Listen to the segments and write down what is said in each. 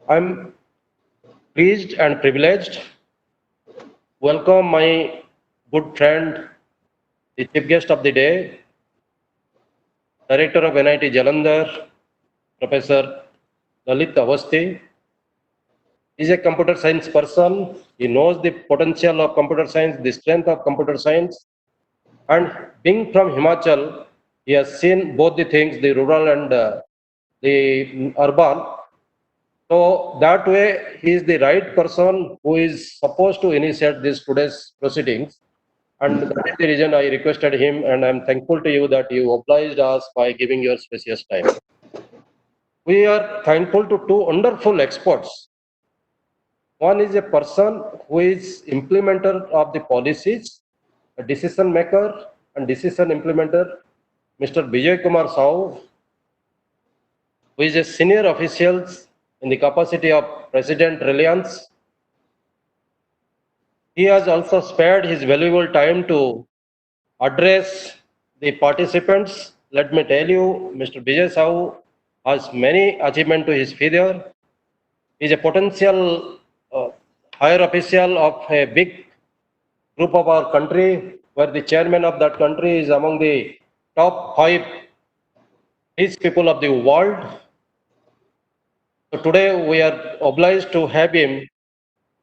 I'm pleased and privileged welcome my good friend, the chief guest of the day, Director of NIT Jalandhar, Professor Lalit Avasti. He's a computer science person. He knows the potential of computer science, the strength of computer science. And being from Himachal, he has seen both the things, the rural and the urban. So that way, he is the right person who is supposed to initiate this today's proceedings. And that is the reason I requested him, and I'm thankful to you that you obliged us by giving your precious time. We are thankful to two wonderful experts. One is a person who is implementer of the policies, a decision maker and decision implementer, Mr. Vijay Kumar Sahu, who is a senior official in the capacity of President Reliance. He has also spared his valuable time to address the participants. Let me tell you, Mr. Vijay Sahu has many achievements to his figure. He is a potential higher official of a big group of our country, where the chairman of that country is among the top 5 rich people of the world. So today we are obliged to have him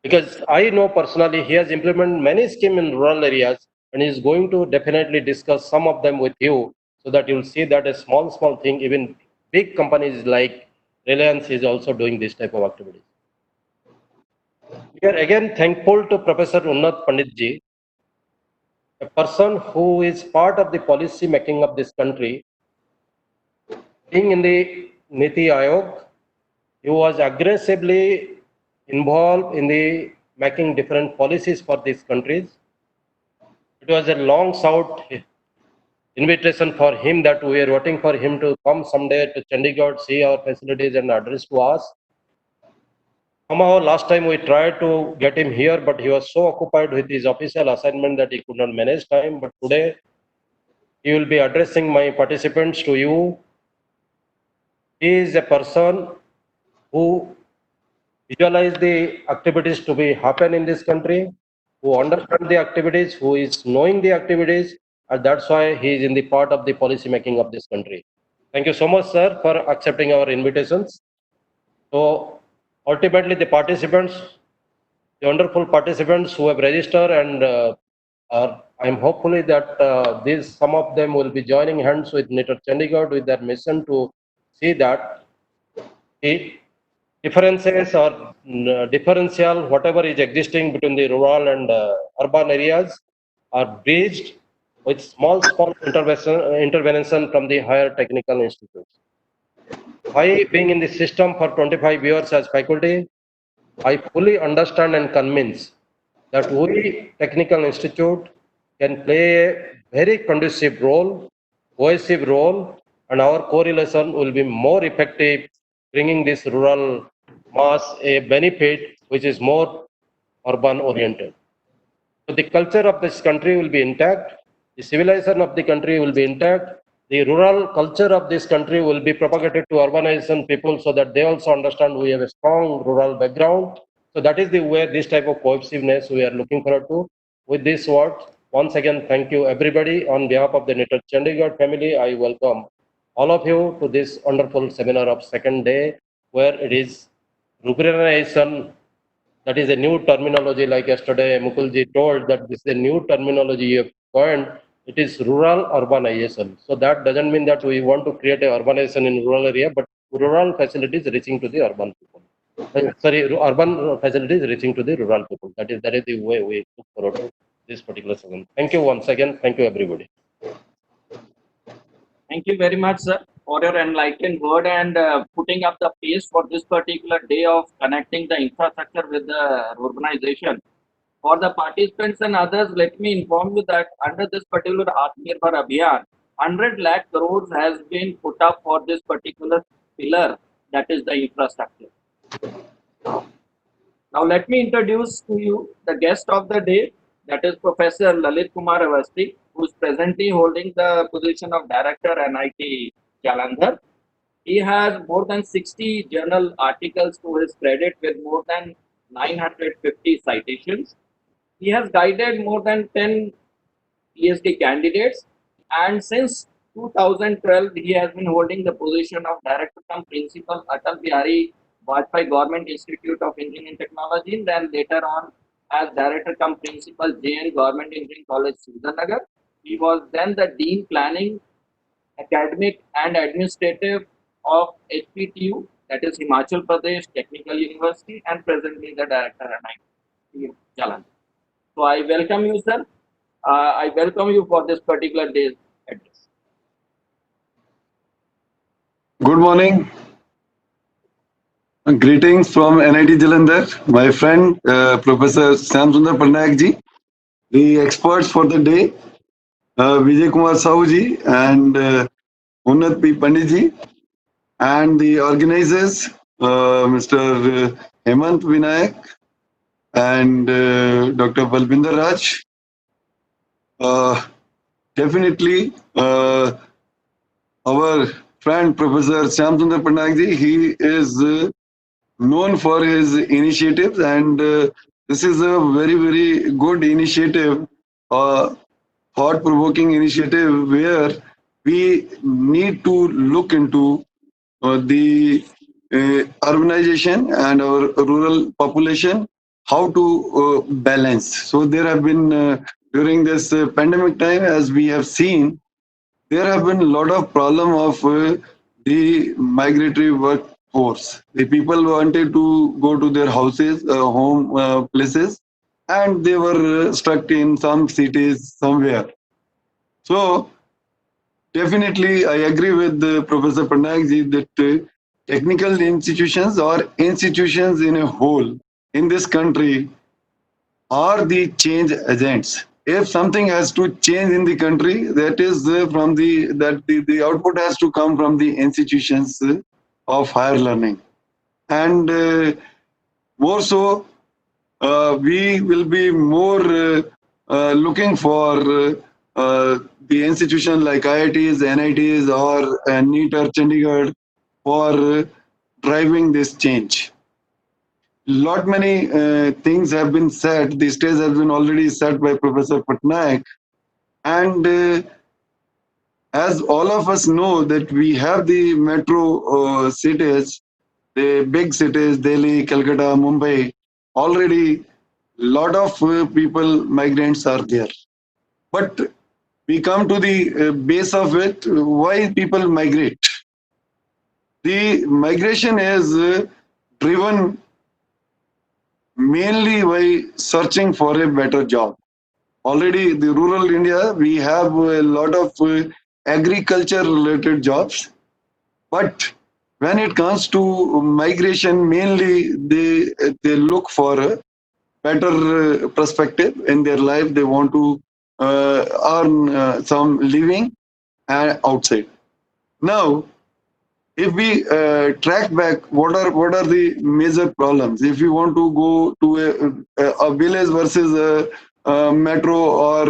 because I know personally he has implemented many schemes in rural areas, and he is going to definitely discuss some of them with you, so that you will see that a small thing, even big companies like Reliance is also doing this type of activities. We are again thankful to Professor Unnat Panditji, a person who is part of the policy making of this country. Being in the Niti Aayog, he was aggressively involved in the making different policies for these countries. It was a long sought invitation for him that we are waiting for him to come someday to Chandigarh, see our facilities and address to us. Somehow last time we tried to get him here, but he was so occupied with his official assignment that he could not manage time. But today he will be addressing my participants to you. He is a person who visualize the activities to be happen in this country, who understand the activities, who is knowing the activities, and that's why he is in the part of the policy making of this country. Thank you so much, sir, for accepting our invitations. So ultimately, the participants, the wonderful participants who have registered, and I'm hopefully that these some of them will be joining hands with NITR Chandigarh with their mission to see that the differences or differential whatever is existing between the rural and urban areas are bridged with small intervention from the higher technical institutes. I, being in the system for 25 years as faculty, I fully understand and convince that we technical institute can play a very conducive role, cohesive role, and our correlation will be more effective, bringing this rural mass a benefit which is more urban oriented. So the culture of this country will be intact, the civilization of the country will be intact, the rural culture of this country will be propagated to urbanization people so that they also understand we have a strong rural background. So that is the way this type of cohesiveness we are looking forward to. With this word, once again, thank you everybody. On behalf of the NITR Chandigarh family, I welcome all of you to this wonderful seminar of second day, where it is ruralization. That is a new terminology, like yesterday Mukulji told that this is a new terminology you have coined. It is rural urbanization. So that doesn't mean that we want to create a urbanization in rural area, but rural facilities reaching to the urban people. Urban facilities reaching to the rural people. That is the way we look forward to this particular segment. Thank you once again. Thank you everybody. Thank you very much, sir, for your enlightened word and putting up the pace for this particular day of connecting the infrastructure with the urbanization. For the participants and others, let me inform you that under this particular Atmanirbhar Abhiyan, 100 lakh crores has been put up for this particular pillar, that is the infrastructure. Now, let me introduce to you the guest of the day, that is Professor Lalit Kumar Avasti, who is presently holding the position of Director NIT Jalandhar. He has more than 60 journal articles to his credit with more than 950 citations. He has guided more than 10 PhD candidates, and since 2012, he has been holding the position of Director cum Principal Atal Bihari Vajpayee Government Institute of Engineering and Technology, then later on as Director cum Principal JN Government Engineering College, Sridhar. He was then the Dean Planning, Academic and Administrative of HPTU, that is Himachal Pradesh Technical University, and presently the Director at IIT Jalandhar. So I welcome you, sir. I welcome you for this particular day's address. Good morning. Greetings from NIT Jalandhar. My friend, Professor Shyamsundar Patnaik ji, the experts for the day, Vijay Kumar Sahu ji and Unnat P. Pandit ji, and the organizers, Mr. Hemant Vinayak and Dr. Balbinder Raj. Definitely, our friend Professor Shyamsundar Patnaik ji, he is known for his initiatives, and this is a very good initiative, thought-provoking initiative where we need to look into the urbanization and our rural population, how to balance. So there have been during this pandemic time, as we have seen, there have been a lot of problem of the migratory workforce. The people wanted to go to their houses, home places, and they were stuck in some cities somewhere. So definitely, I agree with Professor Patnaik ji that technical institutions or institutions in a whole in this country are the change agents. If something has to change in the country, that is from the output has to come from the institutions of higher learning, and more so, we will be more looking for the institution like IITs, NITs, or NEET or Chandigarh for driving this change. Lot many things have been said. The stage has been already set by Professor Patnaik, and as all of us know that we have the metro cities, the big cities, Delhi, Calcutta, Mumbai. Already, lot of people, migrants are there. But we come to the base of it. Why people migrate? The migration is driven mainly by searching for a better job. Already, the rural India, we have a lot of agriculture related jobs, but when it comes to migration, mainly they look for a better perspective in their life. They want to earn some living outside. Now, if we track back, what are the major problems? If you want to go to a village versus a metro or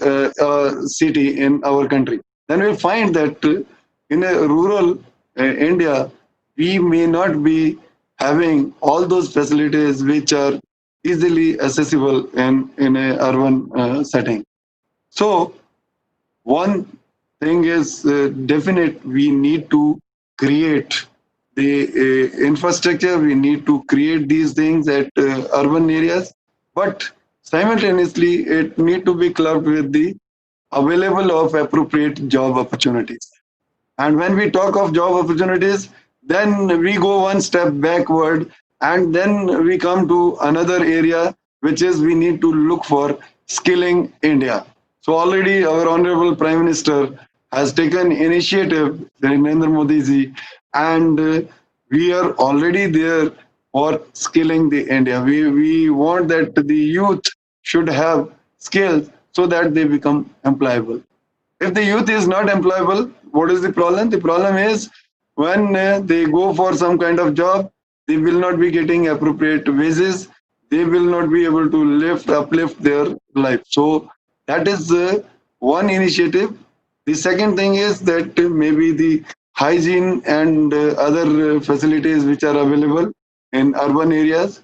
a city in our country, then we'll find that in a rural India, we may not be having all those facilities which are easily accessible in a urban setting. So one thing is definite, we need to create the infrastructure, we need to create these things at urban areas, but simultaneously it need to be clubbed with the available of appropriate job opportunities. And when we talk of job opportunities, then we go one step backward, and then we come to another area, which is we need to look for skilling India. So already our Honorable Prime Minister has taken initiative, Narendra Modi ji, and we are already there for skilling the India. We want that the youth should have skills so that they become employable. If the youth is not employable, what is the problem? The problem is when they go for some kind of job, they will not be getting appropriate wages. They will not be able to uplift their life. So that is one initiative. The second thing is that maybe the hygiene and other facilities which are available in urban areas.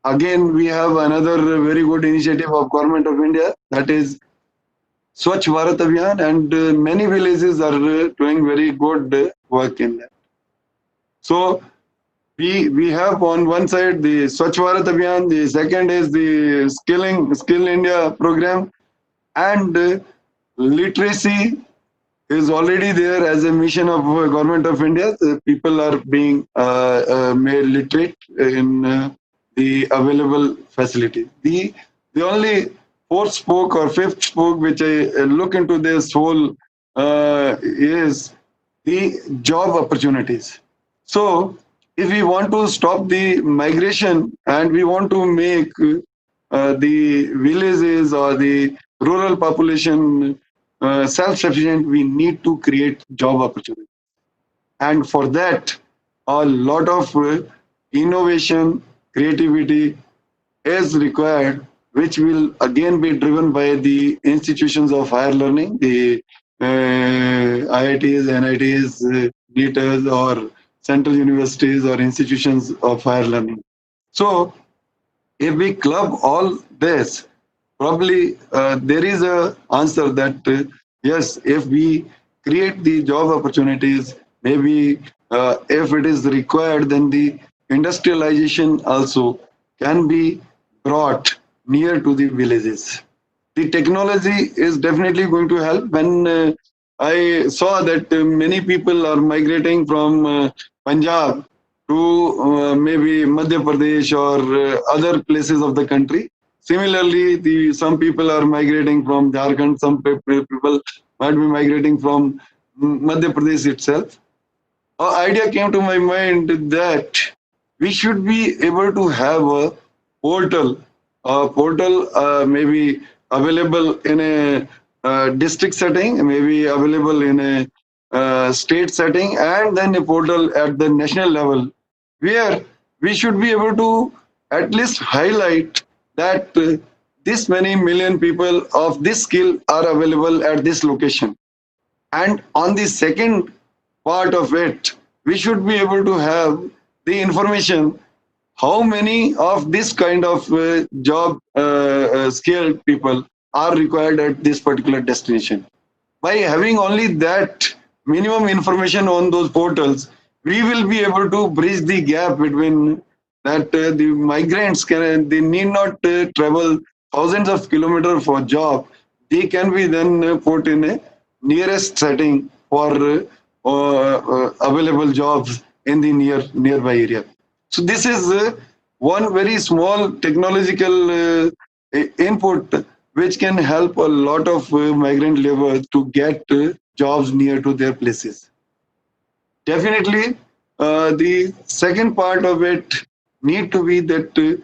Again, we have another very good initiative of Government of India, that is Swachh Bharat Abhiyan, and many villages are doing very good work in that. So we have on one side the Swachh Bharat Abhiyan, the second is the Skill India program, and literacy is already there as a mission of Government of India. The people are being made literate in the available facilities. The only fourth spoke or fifth spoke which I look into this whole is the job opportunities. So if we want to stop the migration and we want to make the villages or the rural population self-sufficient, we need to create job opportunities. And for that, a lot of innovation, creativity is required, which will again be driven by the institutions of higher learning, the IITs, NITs, NITs, or central universities or institutions of higher learning. So if we club all this, probably there is a answer that yes, if we create the job opportunities, maybe if it is required, then the industrialization also can be brought near to the villages. The technology is definitely going to help. When I saw that many people are migrating from Punjab to maybe Madhya Pradesh or other places of the country. Similarly, some people are migrating from Jharkhand, some people might be migrating from Madhya Pradesh itself. An idea came to my mind that we should be able to have a portal maybe available in a district setting, maybe available in a state setting, and then a portal at the national level, where we should be able to at least highlight that this many million people of this skill are available at this location. And on the second part of it, we should be able to have the information how many of this kind of job skilled people are required at this particular destination. By having only that minimum information on those portals, we will be able to bridge the gap between that the migrants they need not travel thousands of kilometers for job. They can be then put in a nearest setting for available jobs in the nearby area. So this is one very small technological input which can help a lot of migrant labor to get jobs near to their places. Definitely, the second part of it need to be that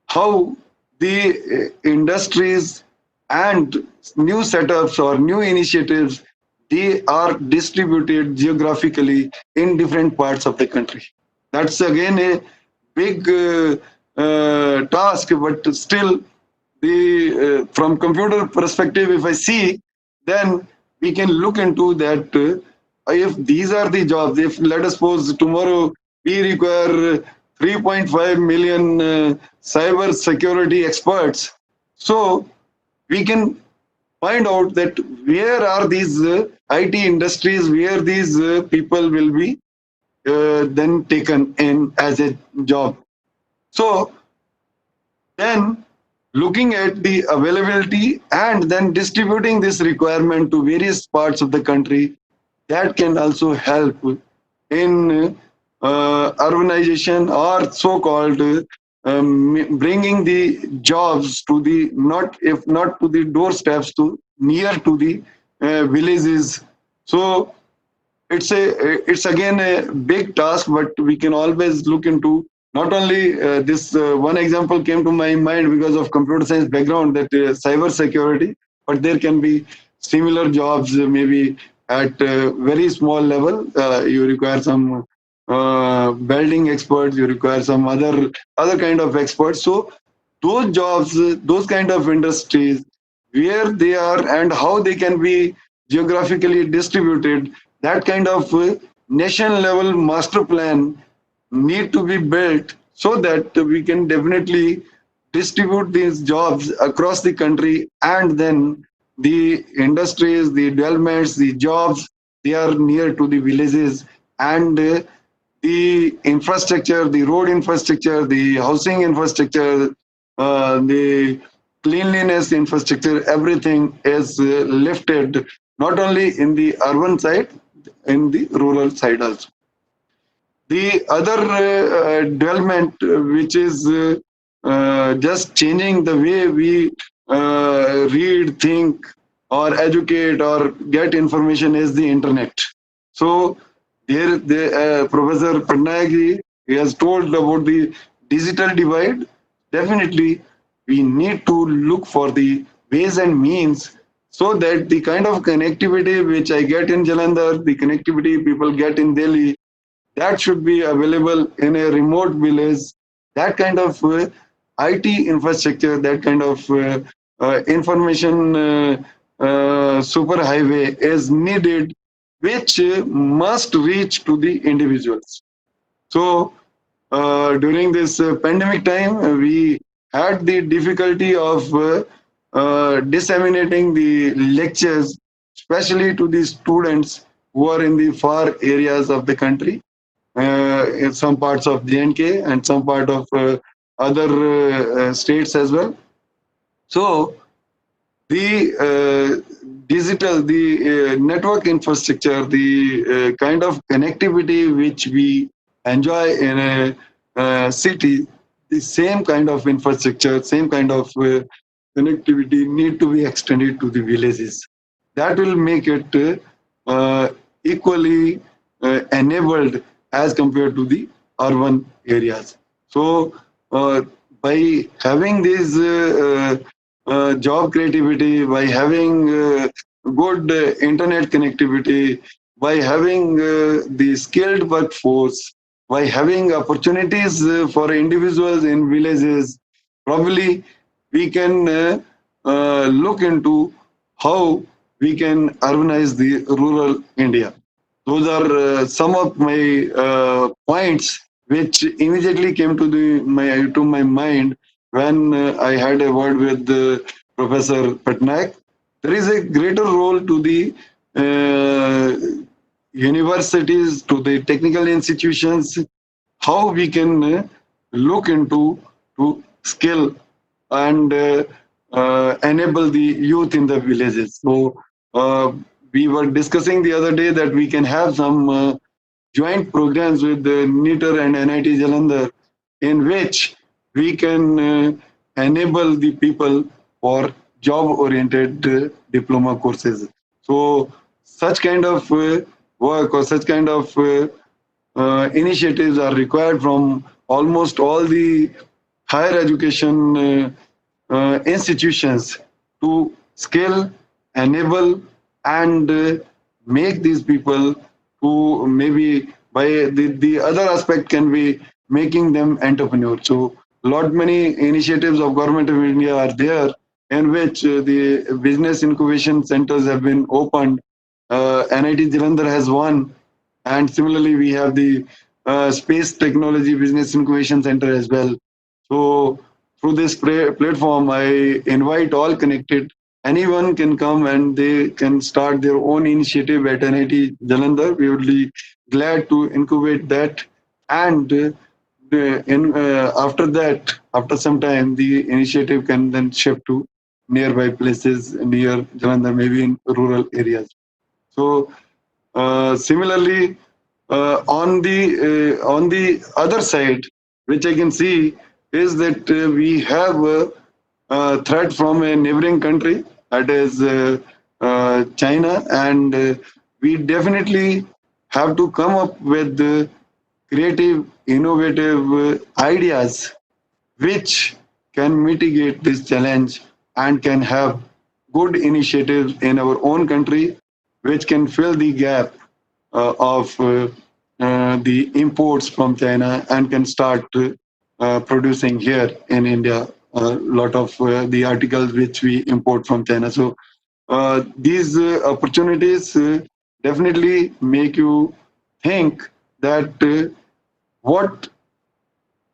how the industries and new setups or new initiatives, they are distributed geographically in different parts of the country. That's again a big task, but still the from computer perspective, if I see, then we can look into that. If these are the jobs, if let us suppose tomorrow we require 3.5 million cyber security experts, so we can find out that where are these IT industries, where these people will be then taken in as a job. So then looking at the availability and then distributing this requirement to various parts of the country, that can also help in urbanization or so-called bringing the jobs to the not if not to the doorsteps, to near to the villages. So it's again a big task, but we can always look into not only this one example came to my mind because of computer science background, that cyber security, but there can be similar jobs maybe at very small level. You require some building experts, you require some other kind of experts. So those jobs, those kind of industries, where they are and how they can be geographically distributed, that kind of nation level master plan need to be built so that we can definitely distribute these jobs across the country, and then the industries, the developments, the jobs, they are near to the villages, and the infrastructure, the road infrastructure, the housing infrastructure, the cleanliness infrastructure, everything is lifted not only in the urban side, in the rural side also. The other development which is just changing the way we read, think, or educate or get information is the internet. So there, Professor Patnaik, he has told about the digital divide. Definitely, we need to look for the ways and means so that the kind of connectivity which I get in Jalandhar, the connectivity people get in Delhi, that should be available in a remote village. That kind of IT infrastructure, that kind of information super highway is needed, which must reach to the individuals. So during this pandemic time, we had the difficulty of disseminating the lectures, especially to the students who are in the far areas of the country, in some parts of JNK and some part of other states as well. So the digital, the network infrastructure, the kind of connectivity which we enjoy in a city, the same kind of infrastructure, same kind of connectivity need to be extended to the villages. That will make it equally enabled as compared to the urban areas. So by having these job creativity, by having good internet connectivity, by having the skilled workforce, by having opportunities for individuals in villages, probably we can look into how we can urbanize the rural India. Those are some of my points which immediately came to my mind when I had a word with Professor Patnaik. There is a greater role to the universities, to the technical institutions, how we can look into to skill and enable the youth in the villages. So we were discussing the other day that we can have some joint programs with the NITR and NIT Jalandhar, in which we can enable the people for job-oriented diploma courses. So such kind of work or such kind of initiatives are required from almost all the higher education institutions to skill, enable, and make these people who maybe by the other aspect can be making them entrepreneurs. So lot many initiatives of government of India are there in which the business incubation centers have been opened. NIT Jalandhar has one, and similarly we have the Space Technology Business Incubation Center as well. So through this platform, I invite all connected. Anyone can come and they can start their own initiative at NIT Jalandhar. We would be glad to incubate that. And after that, after some time, the initiative can then shift to nearby places near Jalandhar, maybe in rural areas. So similarly, on the other side, which I can see is that we have a threat from a neighboring country, that is China, and we definitely have to come up with creative, innovative ideas which can mitigate this challenge and can have good initiatives in our own country which can fill the gap of the imports from China and can start producing here in India a lot of the articles which we import from China. So these opportunities definitely make you think that what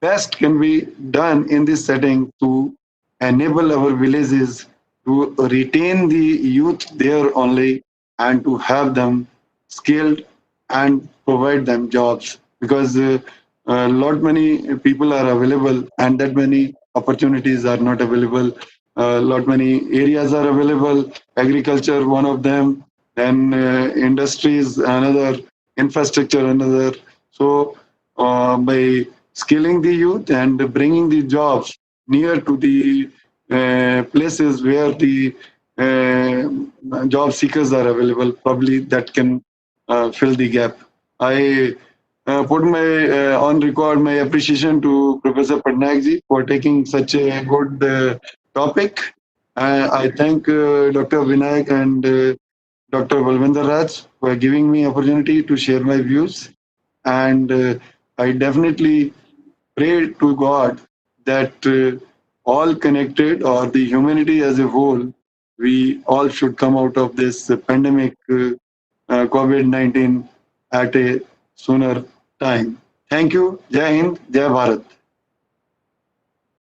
best can be done in this setting to enable our villages to retain the youth there only and to have them skilled and provide them jobs because a lot many people are available and that many opportunities are not available. A lot many areas are available, agriculture one of them, then industries another, infrastructure another. So by skilling the youth and bringing the jobs near to the places where the job seekers are available, probably that can fill the gap. I put my on record my appreciation to Professor Patnaik for taking such a good topic. I thank Dr. Vinayak and Dr. Balwinder Raj for giving me opportunity to share my views. And I definitely pray to God that all connected or the humanity as a whole, we all should come out of this pandemic COVID-19 at a sooner time. Thank you. Jai Hind, Jai Bharat.